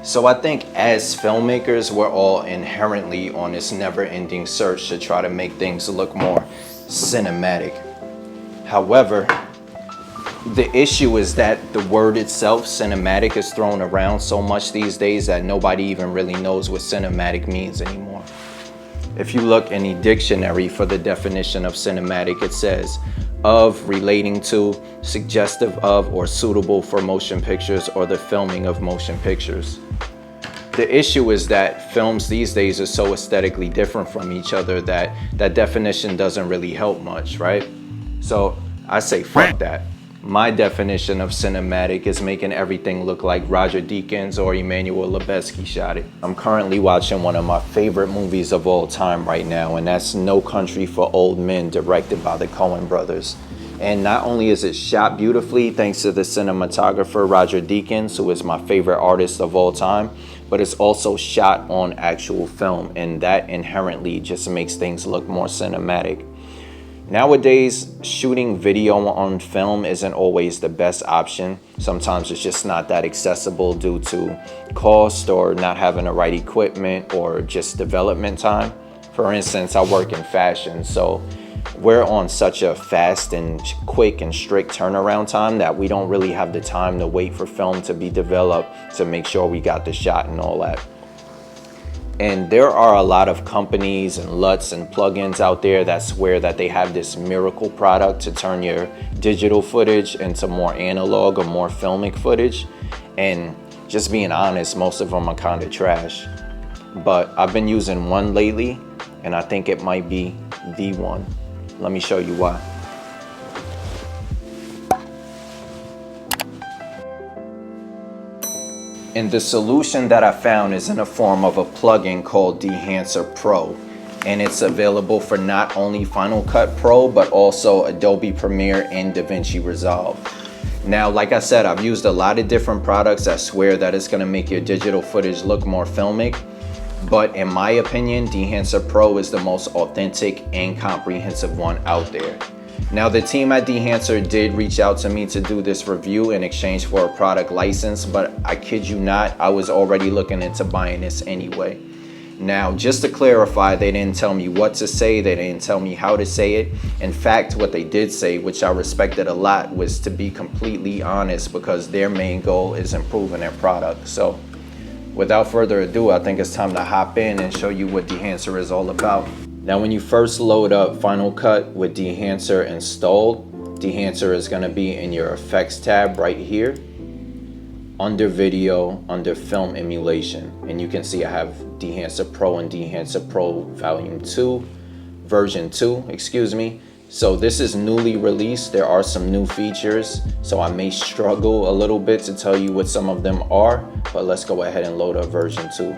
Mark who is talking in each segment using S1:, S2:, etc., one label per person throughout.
S1: So I think as filmmakers, we're all inherently on this never-ending search to try to make things look more cinematic. However, the issue is that the word itself, cinematic, is thrown around so much these days that nobody even really knows what cinematic means anymore. If you look in the dictionary for the definition of cinematic, it says of, relating to, suggestive of, or suitable for motion pictures or the filming of motion pictures. The issue is that films these days are so aesthetically different from each other that that definition doesn't really help much, right? So I say fuck that. My definition of cinematic is making everything look like Roger Deakins or Emmanuel Lubezki shot it. I'm currently watching one of my favorite movies of all time right now, and that's No Country for Old Men, directed by the Coen brothers. And not only is it shot beautifully thanks to the cinematographer Roger Deakins, who is my favorite artist of all time, but it's also shot on actual film, and that inherently just makes things look more cinematic. Nowadays, shooting video on film isn't always the best option. Sometimes it's just not that accessible due to cost or not having the right equipment or just development time. For instance, I work in fashion, so we're on such a fast and quick and strict turnaround time that we don't really have the time to wait for film to be developed to make sure we got the shot and all that. And there are a lot of companies and LUTs and plugins out there that swear that they have this miracle product to turn your digital footage into more analog or more filmic footage. And just being honest, most of them are kind of trash. But I've been using one lately, and I think it might be the one. Let me show you why. And the solution that I found is in the form of a plugin called Dehancer Pro. And it's available for not only Final Cut Pro, but also Adobe Premiere and DaVinci Resolve. Now, like I said, I've used a lot of different products that swear that it's gonna make your digital footage look more filmic. But in my opinion, Dehancer Pro is the most authentic and comprehensive one out there. Now, the team at Dehancer did reach out to me to do this review in exchange for a product license, but I kid you not, I was already looking into buying this anyway. Now, just to clarify, they didn't tell me what to say, they didn't tell me how to say it. In fact, what they did say, which I respected a lot, was to be completely honest, because their main goal is improving their product. So without further ado, I think it's time to hop in and show you what Dehancer is all about. Now, when you first load up Final Cut with Dehancer installed, Dehancer is going to be in your Effects tab right here, under Video, under Film Emulation. And you can see I have Dehancer Pro and Dehancer Pro version 2, excuse me. So this is newly released. There are some new features, so I may struggle a little bit to tell you what some of them are, but let's go ahead and load up version 2.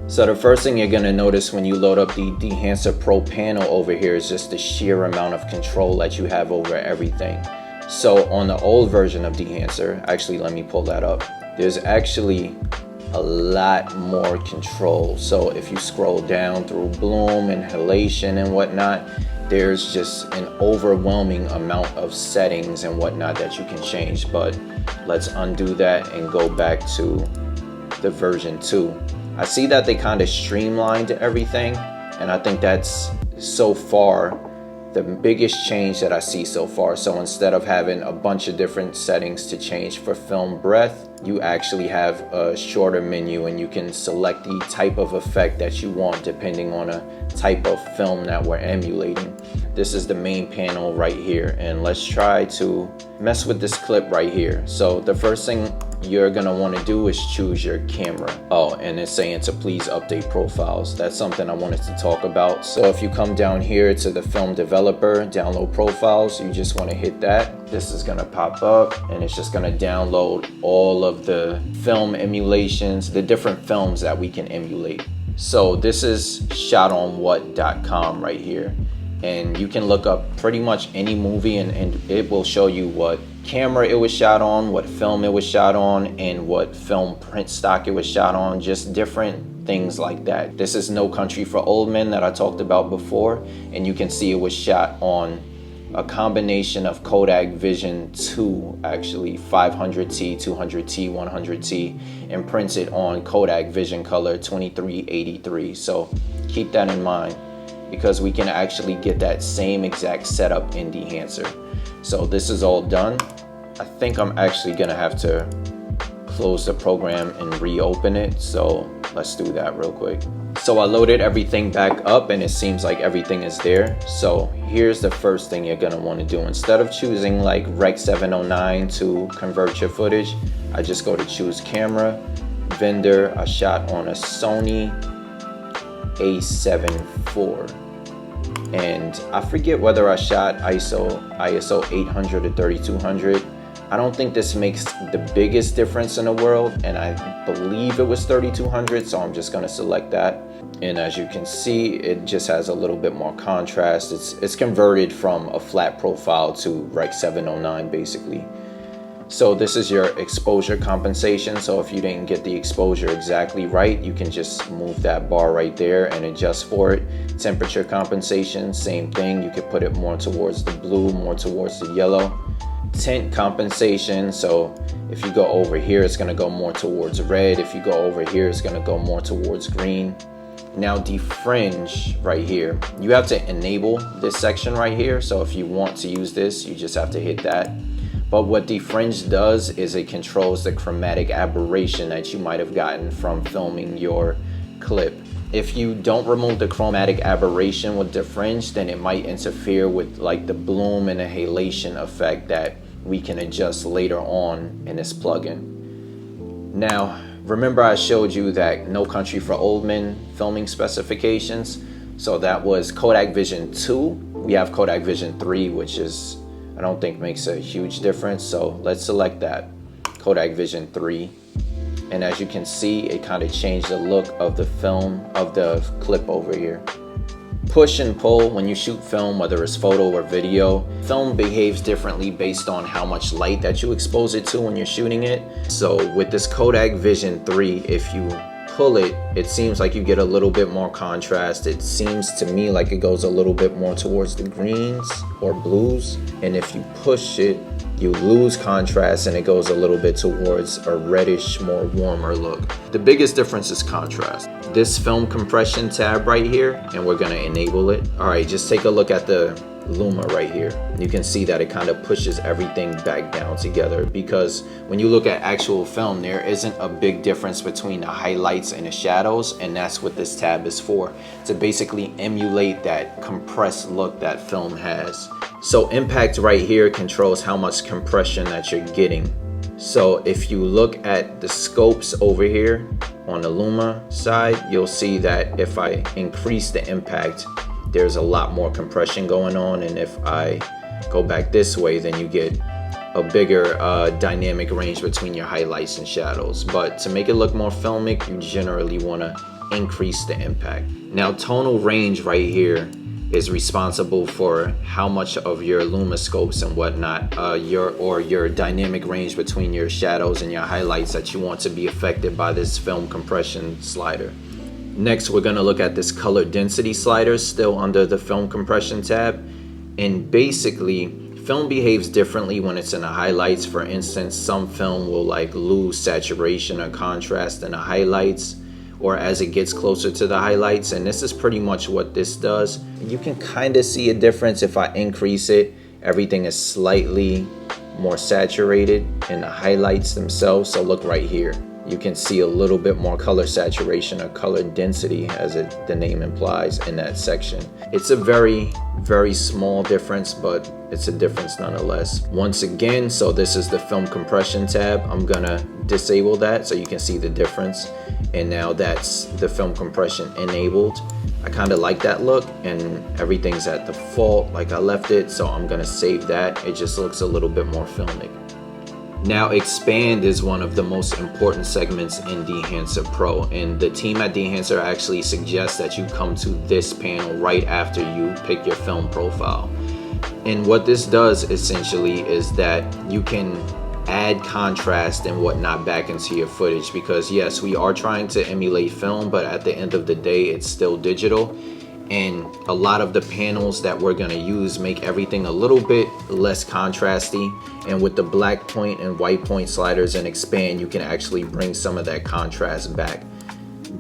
S1: So the first thing you're going to notice when you load up the Dehancer Pro panel over here is just the sheer amount of control that you have over everything. So on the old version of Dehancer, actually let me pull that up, there's actually a lot more control. So if you scroll down through Bloom and Halation and whatnot, there's just an overwhelming amount of settings and whatnot that you can change. But let's undo that and go back to the version 2. I see that they kind of streamlined everything, and I think that's so far the biggest change that I see so far. So instead of having a bunch of different settings to change for film breadth, you actually have a shorter menu and you can select the type of effect that you want depending on a type of film that we're emulating. This is the main panel right here, and let's try to mess with this clip right here. So the first thing you're gonna want to do is choose your camera. Oh, and it's saying to please update profiles. That's something I wanted to talk about. So if you come down here to the film developer, download profiles, you just want to hit that. This is gonna pop up and it's just gonna download all of the film emulations, the different films that we can emulate. So this is shotonwhat.com right here. And you can look up pretty much any movie and it will show you what camera it was shot on, what film it was shot on, and what film print stock it was shot on, just different things like that. This is No Country for Old Men that I talked about before, and you can see it was shot on a combination of Kodak Vision 2, actually 500T, 200T, 100T, and printed on Kodak Vision Color 2383. So keep that in mind, because we can actually get that same exact setup in Dehancer. So this is all done. I think I'm actually gonna have to close the program and reopen it. So let's do that real quick. So I loaded everything back up and it seems like everything is there. So here's the first thing you're gonna wanna do. Instead of choosing like Rec 709 to convert your footage, I just go to choose camera, vendor. I shot on a Sony a7 IV. And I forget whether I shot ISO 800 or 3200. I don't think this makes the biggest difference in the world, and I believe it was 3200, so I'm just gonna select that. And as you can see, it just has a little bit more contrast. It's converted from a flat profile to Rec 709 basically. So this is your exposure compensation. So if you didn't get the exposure exactly right, you can just move that bar right there and adjust for it. Temperature compensation, same thing. You could put it more towards the blue, more towards the yellow. Tint compensation, so if you go over here, it's gonna go more towards red. If you go over here, it's gonna go more towards green. Now defringe right here. You have to enable this section right here. So if you want to use this, you just have to hit that. But what defringe does is it controls the chromatic aberration that you might have gotten from filming your clip. If you don't remove the chromatic aberration with defringe, then it might interfere with like the bloom and the halation effect that we can adjust later on in this plugin. Now, remember I showed you that No Country for Old Men filming specifications. So that was Kodak Vision 2. We have Kodak Vision 3, which is, I don't think makes a huge difference. So let's select that, Kodak Vision 3. And as you can see, it kind of changed the look of the film, of the clip over here. Push and pull, when you shoot film, whether it's photo or video, film behaves differently based on how much light that you expose it to when you're shooting it. So with this Kodak Vision 3, if you pull it, it seems like you get a little bit more contrast. It seems to me like it goes a little bit more towards the greens or blues. And if you push it, you lose contrast and it goes a little bit towards a reddish, more warmer look. The biggest difference is contrast. This film compression tab right here, and we're gonna enable it. All right, just take a look at the Luma right here. You can see that it kind of pushes everything back down together, because when you look at actual film, there isn't a big difference between the highlights and the shadows, and that's what this tab is for, to basically emulate that compressed look that film has. So impact right here controls how much compression that you're getting. So if you look at the scopes over here on the Luma side, you'll see that if I increase the impact, there's a lot more compression going on, and if I go back this way, then you get a bigger dynamic range between your highlights and shadows. But to make it look more filmic, you generally want to increase the impact. Now tonal range right here is responsible for how much of your Luma scopes and whatnot, your dynamic range between your shadows and your highlights that you want to be affected by this film compression slider. Next, we're gonna look at this color density slider, still under the film compression tab. And basically, film behaves differently when it's in the highlights. For instance, some film will like lose saturation or contrast in the highlights, or as it gets closer to the highlights. And this is pretty much what this does. You can kind of see a difference if I increase it. Everything is slightly more saturated in the highlights themselves. So look right here. You can see a little bit more color saturation or color density, as the name implies, in that section. It's a very, very small difference, but it's a difference nonetheless. Once again, so this is the film compression tab. I'm gonna disable that so you can see the difference. And now that's the film compression enabled. I kind of like that look, and everything's at default like I left it, so I'm gonna save that. It just looks a little bit more filmic. Now expand is one of the most important segments in Dehancer Pro, and the team at Dehancer actually suggests that you come to this panel right after you pick your film profile. And what this does essentially is that you can add contrast and whatnot back into your footage, because yes, we are trying to emulate film, but at the end of the day it's still digital, and a lot of the panels that we're going to use make everything a little bit less contrasty. And with the black point and white point sliders and expand, you can actually bring some of that contrast back.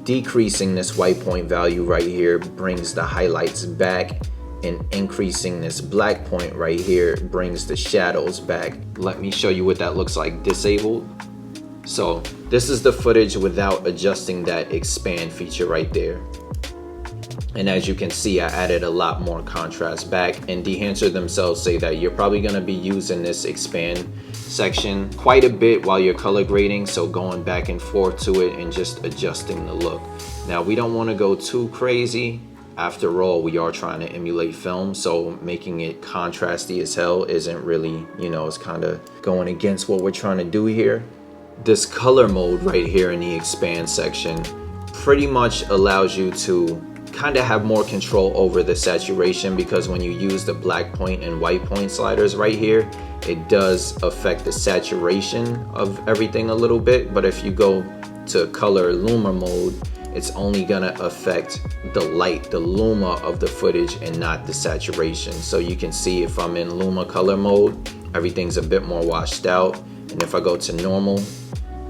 S1: Decreasing this white point value right here brings the highlights back, and increasing this black point right here brings the shadows back. Let me show you what that looks like disabled. So this is the footage without adjusting that expand feature right there. And as you can see, I added a lot more contrast back, and Dehancer themselves say that you're probably going to be using this expand section quite a bit while you're color grading, so going back and forth to it and just adjusting the look. Now we don't want to go too crazy. After all, we are trying to emulate film, so making it contrasty as hell isn't really, you know, it's kind of going against what we're trying to do here. This color mode right here in the expand section pretty much allows you to kind of have more control over the saturation, because when you use the black point and white point sliders right here, it does affect the saturation of everything a little bit. But if you go to color luma mode, it's only gonna affect the light, the luma of the footage, and not the saturation. So you can see if I'm in luma color mode, everything's a bit more washed out, and if I go to normal,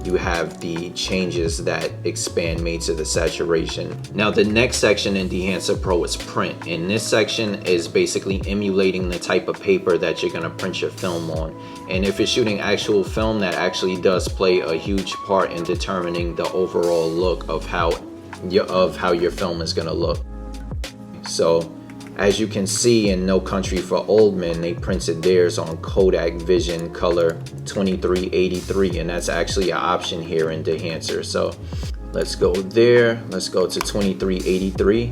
S1: you have the changes that expand made to the saturation. Now the next section in Dehancer Pro is print, and this section is basically emulating the type of paper that you're gonna print your film on. And if you're shooting actual film, that actually does play a huge part in determining the overall look of how your film is gonna look. So as you can see in No Country for Old Men, they printed theirs on Kodak Vision color 2383, and that's actually an option here in Dehancer. So let's go there, let's go to 2383,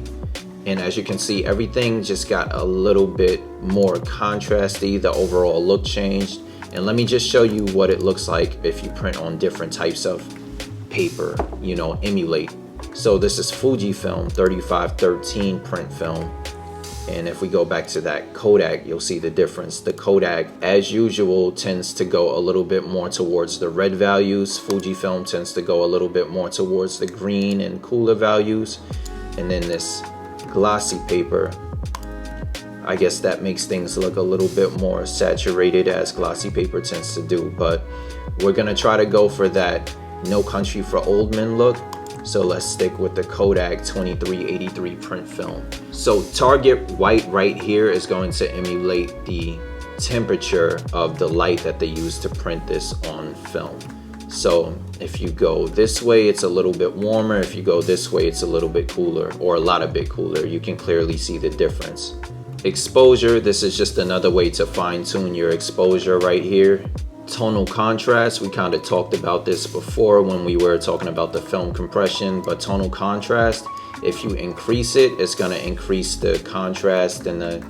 S1: and as you can see, everything just got a little bit more contrasty. The overall look changed. And let me just show you what it looks like if you print on different types of paper, you know, emulate. So this is Fujifilm 3513 print film. And if we go back to that Kodak, you'll see the difference. The Kodak, as usual, tends to go a little bit more towards the red values. Fujifilm tends to go a little bit more towards the green and cooler values. And then this glossy paper, I guess that makes things look a little bit more saturated, as glossy paper tends to do. But we're gonna try to go for that No Country for Old Men look. So let's stick with the Kodak 2383 print film. So target white right here is going to emulate the temperature of the light that they use to print this on film. So if you go this way, it's a little bit warmer. If you go this way, it's a little bit cooler, or a lot of bit cooler. You can clearly see the difference. Exposure, this is just another way to fine tune your exposure right here. Tonal contrast, we kind of talked about this before when we were talking about the film compression, but tonal contrast, if you increase it, it's going to increase the contrast and the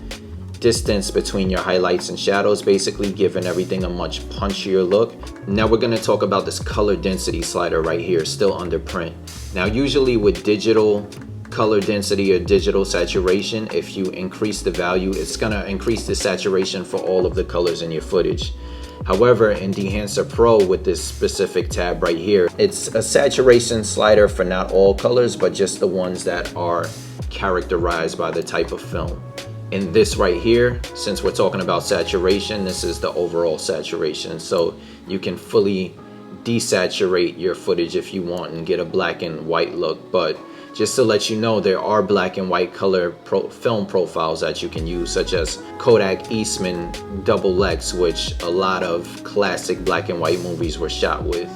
S1: distance between your highlights and shadows, basically giving everything a much punchier look. Now we're going to talk about this color density slider right here, still under print. Now usually with digital color density or digital saturation, if you increase the value, it's going to increase the saturation for all of the colors in your footage. However, in Dehancer Pro, with this specific tab right here, it's a saturation slider for not all colors, but just the ones that are characterized by the type of film. In this right here, since we're talking about saturation, this is the overall saturation. So you can fully desaturate your footage if you want and get a black and white look. But just to let you know, there are black and white color film profiles that you can use, such as Kodak Eastman XX, which a lot of classic black and white movies were shot with.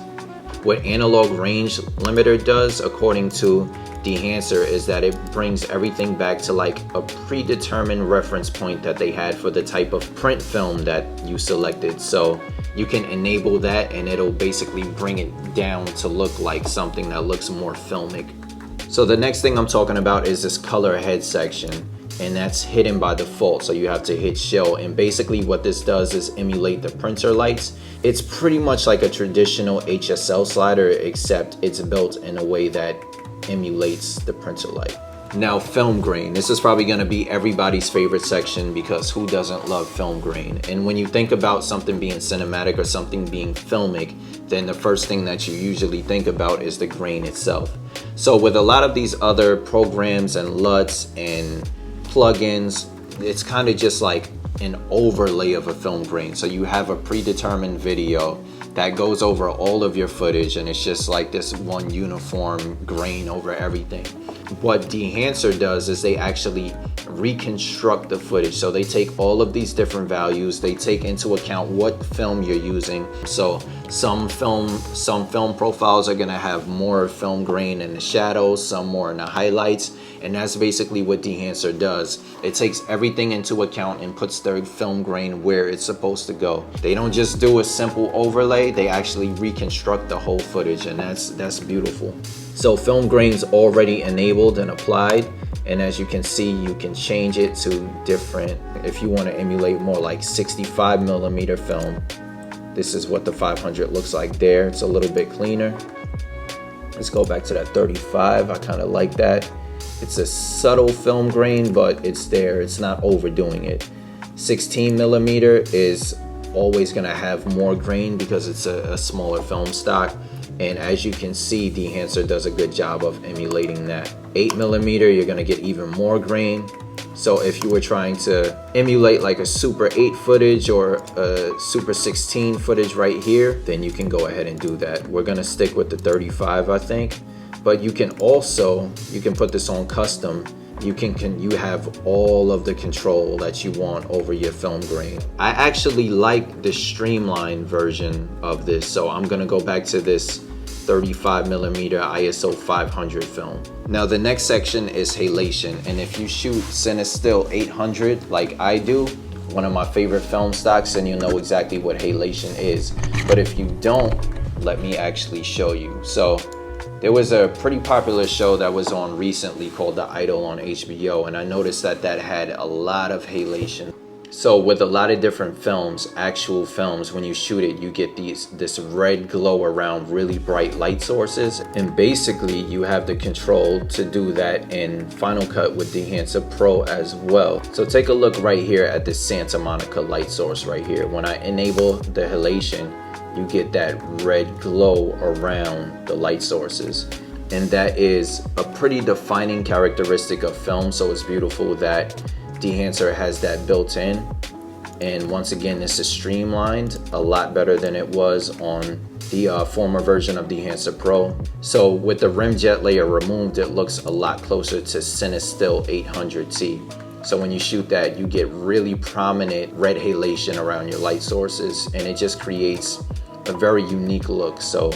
S1: What analog range limiter does, according to Dehancer, is that it brings everything back to like a predetermined reference point that they had for the type of print film that you selected. So you can enable that and it'll basically bring it down to look like something that looks more filmic. So the next thing I'm talking about is this color head section, and that's hidden by default, so you have to hit show. And basically what this does is emulate the printer lights. It's pretty much like a traditional HSL slider, except it's built in a way that emulates the printer light. Now, film grain. This is probably going to be everybody's favorite section because who doesn't love film grain? And when you think about something being cinematic or something being filmic, then the first thing that you usually think about is the grain itself. So with a lot of these other programs and LUTs and plugins, it's kind of just like an overlay of a film grain. So you have a predetermined video that goes over all of your footage, and it's just like this one uniform grain over everything. What Dehancer does is they actually reconstruct the footage. So they take all of these different values, they take into account what film you're using. So some film profiles are gonna have more film grain in the shadows, some more in the highlights, and that's basically what Dehancer does. It takes everything into account and puts their film grain where it's supposed to go. They don't just do a simple overlay, they actually reconstruct the whole footage, and that's beautiful. So film grain's already enabled and applied, and as you can see, you can change it to different. If you want to emulate more like 65mm film, this is what the 500 looks like there. It's a little bit cleaner. Let's go back to that 35. I kind of like that. It's a subtle film grain, but it's there. It's not overdoing it. 16mm is always going to have more grain because it's a smaller film stock. And as you can see, Dehancer does a good job of emulating that. 8mm, you're gonna get even more grain. So if you were trying to emulate like a Super 8 footage or a Super 16 footage right here, then you can go ahead and do that. We're gonna stick with the 35, I think. But you can also, you can put this on custom. You have all of the control that you want over your film grain. I actually like the streamlined version of this, so I'm gonna go back to this 35mm ISO 500 film. Now the next section is halation, and if you shoot Cinestill 800 like I do, one of my favorite film stocks, then you'll know exactly what halation is. But if you don't, let me actually show you. So there was a pretty popular show that was on recently called The Idol on HBO, and I noticed that had a lot of halation. So with a lot of different films, actual films, when you shoot it, you get this red glow around really bright light sources. And basically you have the control to do that in Final Cut with Dehancer Pro as well. So take a look right here at this Santa Monica light source right here. When I enable the halation, you get that red glow around the light sources. And that is a pretty defining characteristic of film, so it's beautiful that Dehancer has that built in. And once again, this is streamlined a lot better than it was on the former version of Dehancer Pro. So with the rim jet layer removed, it looks a lot closer to Cinestill 800T. So when you shoot that, you get really prominent red halation around your light sources, and it just creates a very unique look. So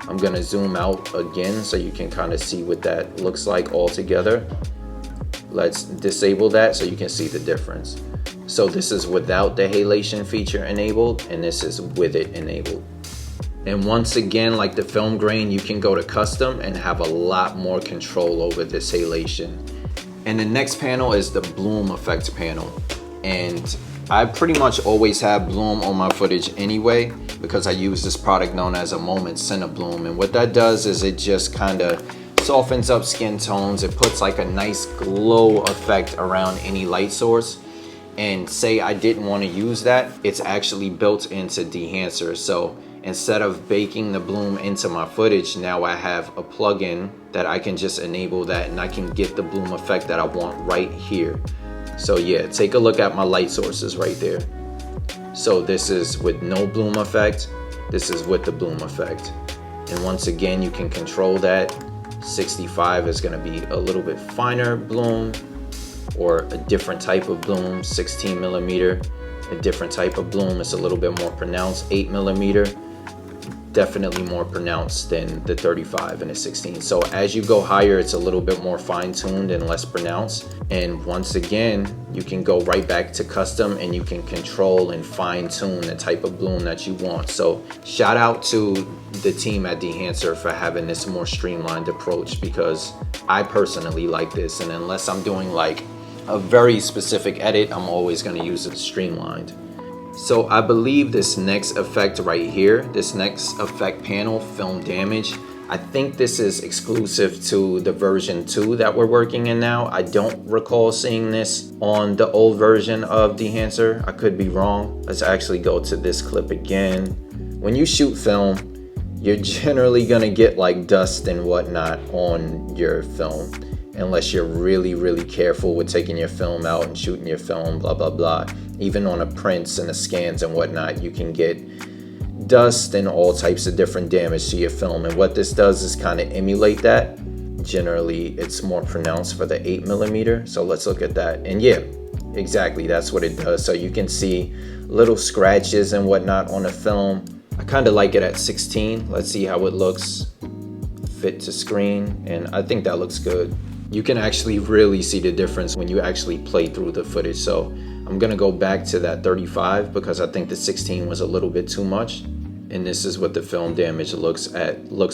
S1: I'm gonna zoom out again so you can kind of see what that looks like all together. Let's disable that so you can see the difference. So this is without the halation feature enabled, and this is with it enabled. And once again, like the film grain, you can go to custom and have a lot more control over this halation. And the next panel is the bloom effect panel. And I pretty much always have bloom on my footage anyway, because I use this product known as a Moment Cinebloom. And what that does is it just kind of softens up skin tones. It puts like a nice glow effect around any light source. And say I didn't want to use that, it's actually built into Dehancer. So instead of baking the bloom into my footage, now I have a plugin that I can just enable that, and I can get the bloom effect that I want right here. So yeah, take a look at my light sources right there. So this is with no bloom effect, this is with the bloom effect. And once again, you can control that. 65 is going to be a little bit finer bloom, or a different type of bloom. 16mm, a different type of bloom. It's a little bit more pronounced. 8mm, definitely more pronounced than the 35 and the 16. So as you go higher, it's a little bit more fine-tuned and less pronounced. And once again, you can go right back to custom, and you can control and fine-tune the type of bloom that you want. So shout out to the team at Dehancer for having this more streamlined approach, because I personally like this, and unless I'm doing like a very specific edit, I'm always going to use it streamlined. So I believe this next effect right here, this next effect panel, film damage, I think this is exclusive to the version 2 that we're working in now. I don't recall seeing this on the old version of Dehancer. I could be wrong. Let's actually go to this clip again. When you shoot film, you're generally gonna get like dust and whatnot on your film, unless you're really careful with taking your film out and shooting your film, blah blah blah. Even on the prints and the scans and whatnot, you can get dust and all types of different damage to your film, and what this does is kind of emulate that. Generally it's more pronounced for the 8mm, so let's look at that. And yeah, exactly, that's what it does. So you can see little scratches and whatnot on the film. I kind of like it at 16. Let's see how it looks fit to screen, and I think that looks good. You can actually really see the difference when you actually play through the footage. So I'm gonna go back to that 35 because I think the 16 was a little bit too much, and this is what the film damage looks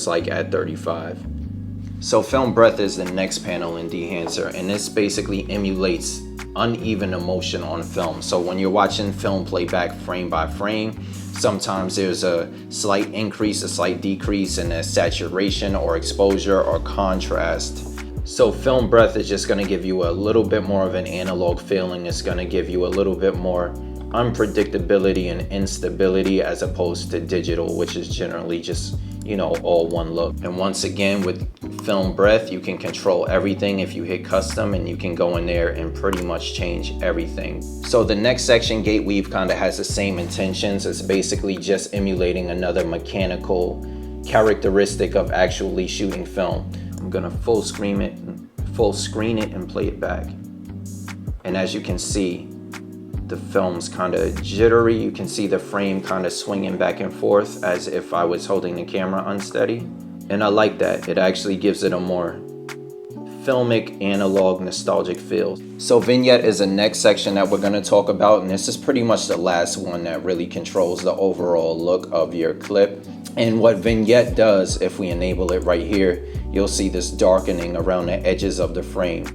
S1: like at 35. So film breath is the next panel in Dehancer, and this basically emulates uneven emotion on film. So when you're watching film playback frame by frame, sometimes there's a slight increase, a slight decrease in the saturation or exposure or contrast. So film breath is just going to give you a little bit more of an analog feeling. It's going to give you a little bit more unpredictability and instability as opposed to digital, which is generally just, you know, all one look. And once again, with film breath, you can control everything if you hit custom, and you can go in there and pretty much change everything. So the next section, gate weave, kind of has the same intentions. It's basically just emulating another mechanical characteristic of actually shooting film. I'm gonna full screen it and play it back. And as you can see, the film's kind of jittery. You can see the frame kind of swinging back and forth as if I was holding the camera unsteady. And I like that. It actually gives it a more filmic, analog, nostalgic feel. So vignette is the next section that we're gonna talk about, and this is pretty much the last one that really controls the overall look of your clip. And what vignette does, if we enable it right here, you'll see this darkening around the edges of the frame.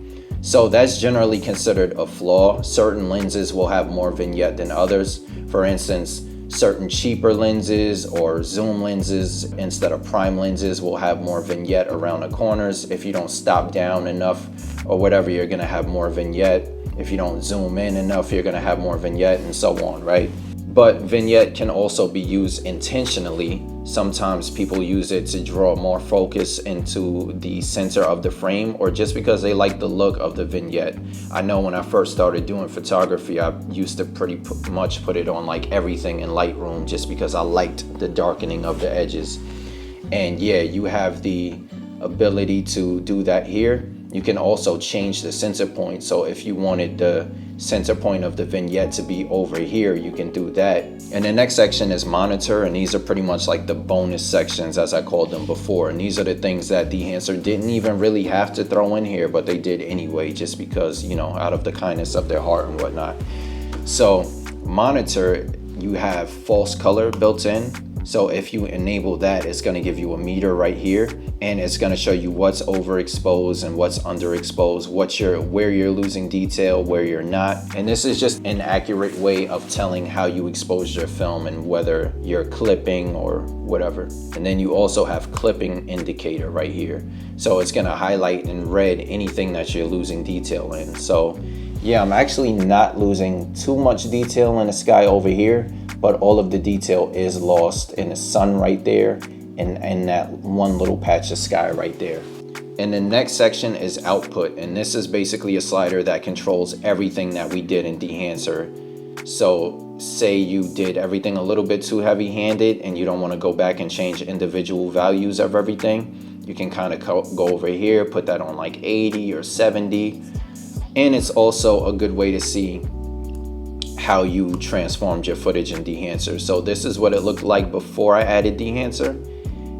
S1: So that's generally considered a flaw. Certain lenses will have more vignette than others. For instance, certain cheaper lenses or zoom lenses instead of prime lenses will have more vignette around the corners. If you don't stop down enough or whatever, you're gonna have more vignette. If you don't zoom in enough, you're gonna have more vignette, and so on, right? But vignette can also be used intentionally. Sometimes people use it to draw more focus into the center of the frame, or just because they like the look of the vignette. I know when I first started doing photography, I used to pretty much put it on like everything in Lightroom just because I liked the darkening of the edges. And yeah, you have the ability to do that here. You can also change the center point. So if you wanted the center point of the vignette to be over here, you can do that. And the next section is monitor, and these are pretty much like the bonus sections, as I called them before. And these are the things that Dehancer didn't even really have to throw in here, but they did anyway, just because, you know, out of the kindness of their heart and whatnot. So monitor, you have false color built in. So if you enable that, it's going to give you a meter right here, and it's going to show you what's overexposed and what's underexposed, where you're losing detail, where you're not. And this is just an accurate way of telling how you expose your film and whether you're clipping or whatever. And then you also have clipping indicator right here. So it's going to highlight in red anything that you're losing detail in. So yeah, I'm actually not losing too much detail in the sky over here, but all of the detail is lost in the sun right there and that one little patch of sky right there. And the next section is output, and this is basically a slider that controls everything that we did in Dehancer. So say you did everything a little bit too heavy-handed and you don't want to go back and change individual values of everything, you can kind of go over here, put that on like 80 or 70. And it's also a good way to see how you transformed your footage in Dehancer. So this is what it looked like before I added Dehancer,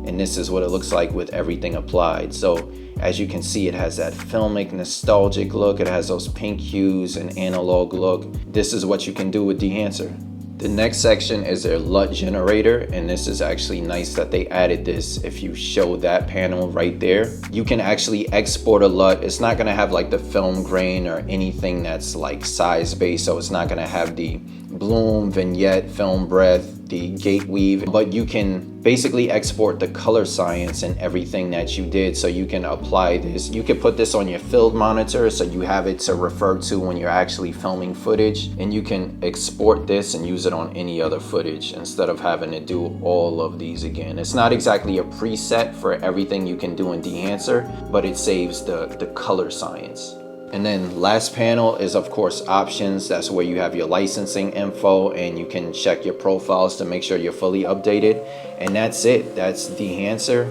S1: and this is what it looks like with everything applied. So as you can see, it has that filmic, nostalgic look. It has those pink hues and analog look. This is what you can do with Dehancer. The next section is their LUT Generator, and this is actually nice that they added this. If you show that panel right there, you can actually export a LUT. It's not gonna have like the film grain or anything that's like size based, so it's not gonna have the bloom, vignette, film breath, the gate weave, but you can basically export the color science and everything that you did. So you can apply this, you can put this on your field monitor so you have it to refer to when you're actually filming footage, and you can export this and use it on any other footage instead of having to do all of these again. It's not exactly a preset for everything you can do in Dehancer, but it saves the color science. And then last panel is of course options. That's where you have your licensing info and you can check your profiles to make sure you're fully updated. And that's it. That's Dehancer.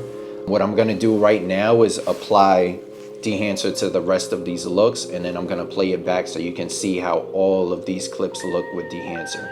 S1: What I'm gonna do right now is apply Dehancer to the rest of these looks, and then I'm gonna play it back so you can see how all of these clips look with Dehancer.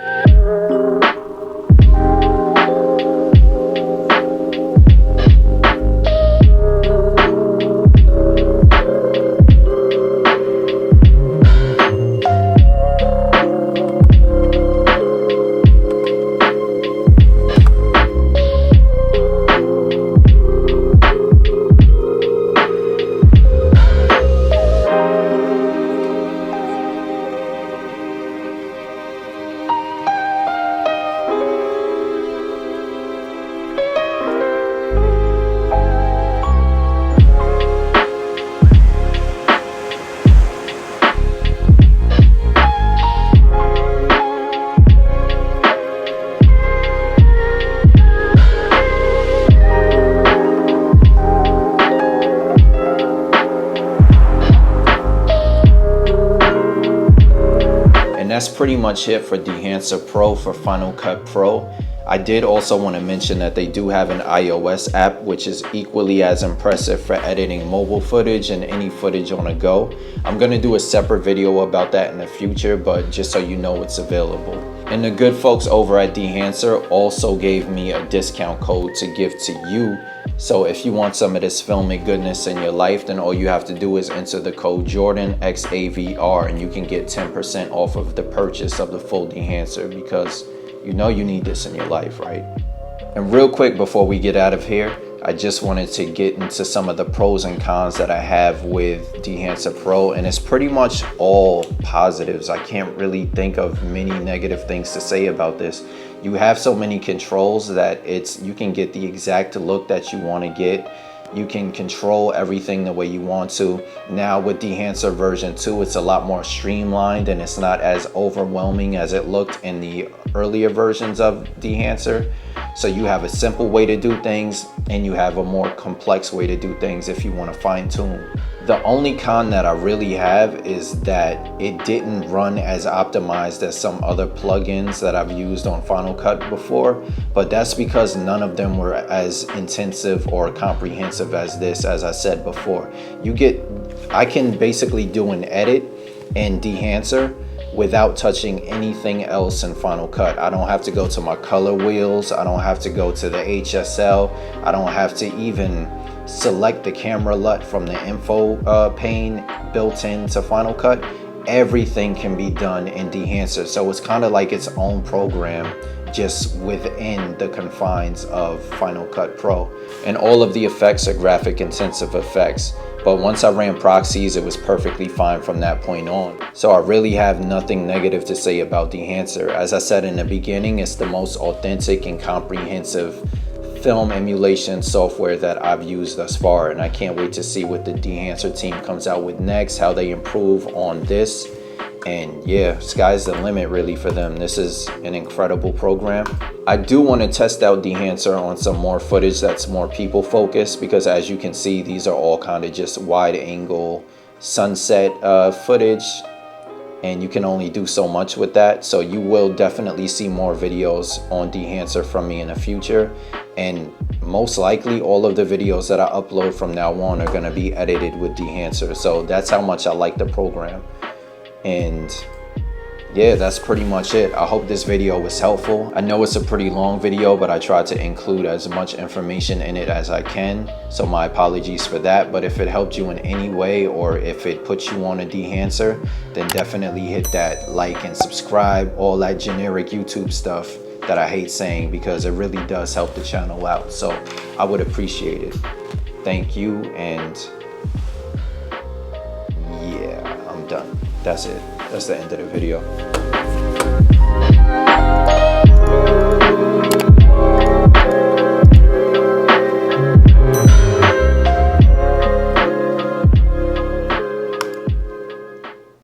S1: That's pretty much it for Dehancer Pro for Final Cut Pro. I did also want to mention that they do have an iOS app, which is equally as impressive for editing mobile footage and any footage on a go. I'm going to do a separate video about that in the future, but just so you know, it's available. And the good folks over at Dehancer also gave me a discount code to give to you. So if you want some of this filmic goodness in your life, then all you have to do is enter the code JORDANXAVR and you can get 10% off of the purchase of the full Dehancer, because you know you need this in your life, right? And real quick before we get out of here, I just wanted to get into some of the pros and cons that I have with Dehancer Pro, and it's pretty much all positives. I can't really think of many negative things to say about this. You have so many controls that you can get the exact look that you want to get. You can control everything the way you want to. Now with Dehancer version 2, it's a lot more streamlined and it's not as overwhelming as it looked in the earlier versions of Dehancer. So you have a simple way to do things and you have a more complex way to do things if you want to fine tune. The only con that I really have is that it didn't run as optimized as some other plugins that I've used on Final Cut before, but that's because none of them were as intensive or comprehensive as this. As I said before, I can basically do an edit in Dehancer without touching anything else in Final Cut. I don't have to go to my color wheels. I don't have to go to the HSL. I don't have to even select the camera LUT from the info pane built into Final Cut. Everything can be done in Dehancer. So it's kind of like its own program just within the confines of Final Cut Pro. And all of the effects are graphic intensive effects. But once I ran proxies, it was perfectly fine from that point on. So I really have nothing negative to say about Dehancer. As I said in the beginning, it's the most authentic and comprehensive film emulation software that I've used thus far. And I can't wait to see what the Dehancer team comes out with next, how they improve on this. And yeah, sky's the limit really for them. This is an incredible program. I do want to test out Dehancer on some more footage that's more people focused, because as you can see, these are all kind of just wide angle sunset footage, and you can only do so much with that. So you will definitely see more videos on Dehancer from me in the future, and most likely all of the videos that I upload from now on are going to be edited with Dehancer. So that's how much I like the program. And yeah, that's pretty much it. I hope this video was helpful. I know it's a pretty long video, but I tried to include as much information in it as I can, so my apologies for that. But if it helped you in any way, or if it puts you on a Dehancer, then definitely hit that like and subscribe, all that generic YouTube stuff that I hate saying, because it really does help the channel out. So I would appreciate it. Thank you, and yeah, I'm done. That's it. That's the end of the video.